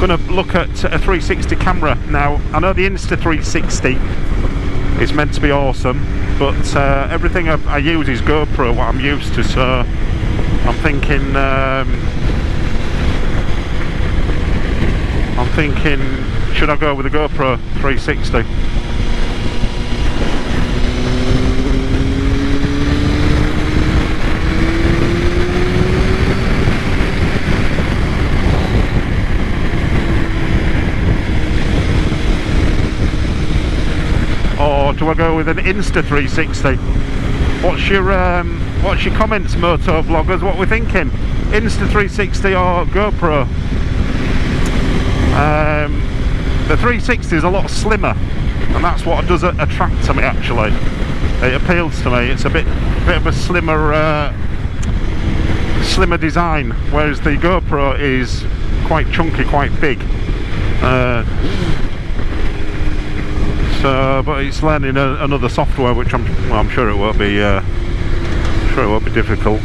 going to look at a 360 camera now. I know the Insta 360 is meant to be awesome, but everything I use is GoPro, what I'm used to, so I'm thinking should I go with the GoPro 360? Or do I go with an Insta 360? What's your comments, moto vloggers? What we're thinking? Insta 360 or GoPro? The 360 is a lot slimmer, and that's what does attract to me. Actually, it appeals to me. It's a bit of a slimmer design, whereas the GoPro is quite chunky, quite big. But it's learning another software, which I'm sure it won't be. Sure, it won't be difficult.